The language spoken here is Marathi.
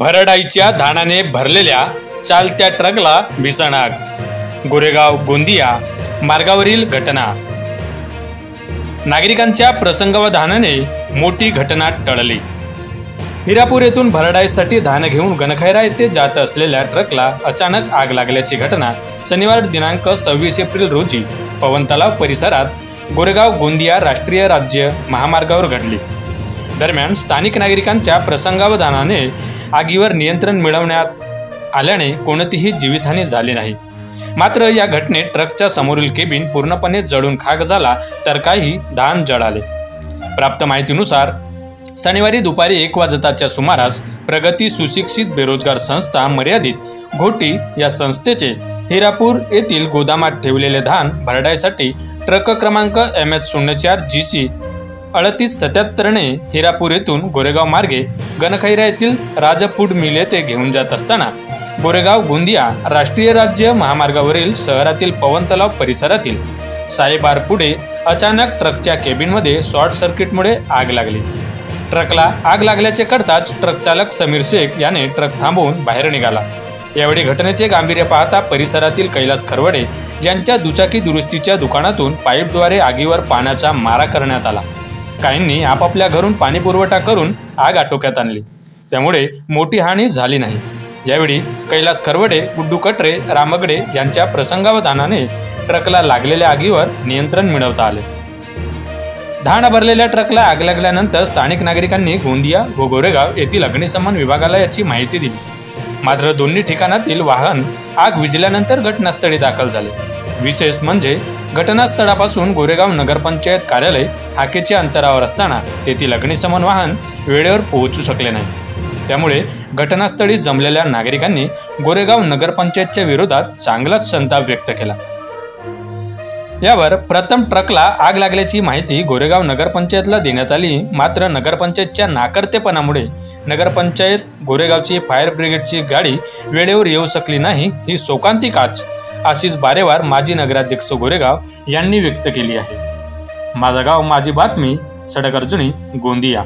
भरडाईच्या धानाने भरलेल्या चालत्या ट्रकला भीषण आग। गोरेगाव गोंदिया मार्गावरील घटना। नागरिकांच्या प्रसंगावधानाने मोठी घटना टळली। हिरापूर येथून भरडाईसाठी धान घेऊन गणखैरा येथे जात असलेल्या ट्रकला अचानक आग लागल्याची घटना शनिवार दिनांक 26 एप्रिल रोजी पवन तलाव परिसरात गोरेगाव गोंदिया राष्ट्रीय राज्य महामार्गावर घडली। दरम्यान स्थानिक नागरिकांच्या प्रसंगावधानाने आगीवर नियंत्रण मिळवण्यात आल्याने कोणतीही जीवितहानी झाली नाही। मात्र या घटनेत ट्रकच्या समोरील केबिन पूर्णपणे जळून खाक झाला तर काही धान जळाले। प्राप्त माहितीनुसार शनिवारी दुपारी 1 वाजताच्या सुमारास प्रगती सुशिक्षित बेरोजगार संस्था मर्यादित घोटी या संस्थेचे हिरापूर येथील गोदामात ठेवलेले धान भरडाईसाठी ट्रक क्रमांक MS04 GC 3877 ने हिरापूर येथून गोरेगाव मार्गे गणखैरा येथील राजपूड मिल येथे घेऊन जात असताना गोरेगाव गोंदिया राष्ट्रीय राज्य महामार्गावरील शहरातील पवन तलाव परिसरातील साईबार पुढे अचानक ट्रकच्या केबिनमध्ये शॉर्ट सर्किटमुळे आग लागली। ट्रकला आग लागल्याचे कळताच ट्रक चालक समीर शेख याने ट्रक थांबवून बाहेर निघाला। यावेळी घटनेचे गांभीर्य पाहता परिसरातील कैलास खरवडे यांच्या दुचाकी दुरुस्तीच्या दुकानातून पाईपद्वारे आगीवर पाण्याचा मारा करण्यात आला। काहींनी आपापल्या घरून पाणी पुरवठा करून आग आटोक्यात आणली, त्यामुळे मोठी हानी झाली नाही। यावेळी कैलास खरवडे, गुड्डू कटरे, रामगडे यांच्या प्रसंगावधानाने ट्रकला लागलेल्या आगीवर नियंत्रण मिळवता आले। धान भरलेल्या ट्रकला आग लागल्यानंतर स्थानिक नागरिकांनी गोंदिया व गोरेगाव येथील अग्निशमन विभागाला याची माहिती दिली। मात्र दोन्ही ठिकाणातील वाहन आग विझल्यानंतर घटनास्थळी दाखल झाले। विशेष म्हणजे घटनास्थळापासून गोरेगाव नगरपंचायत कार्यालय हाकेच्या अंतरावर असताना तेथील अग्निशमन वाहन वेळेवर पोहोचू शकले नाही। त्यामुळे घटनास्थळी जमलेल्या नागरिकांनी गोरेगाव नगरपंचायतच्या विरोधात चांगलाच संताप व्यक्त केला। यावर प्रथम ट्रकला आग लागल्याची माहिती गोरेगाव नगरपंचायतला देण्यात आली। मात्र नगरपंचायतच्या नाकर्तेपणामुळे नगरपंचायत गोरेगावची फायर ब्रिगेडची गाडी वेळेवर येऊ शकली नाही, ही शोकांतिक आज आशिष बारेवार माजी नगराध्यक्ष गोरेगाव यांनी व्यक्त केली आहे। माझा गाव माझी बातमी, सडक अर्जुनी, गोंदिया।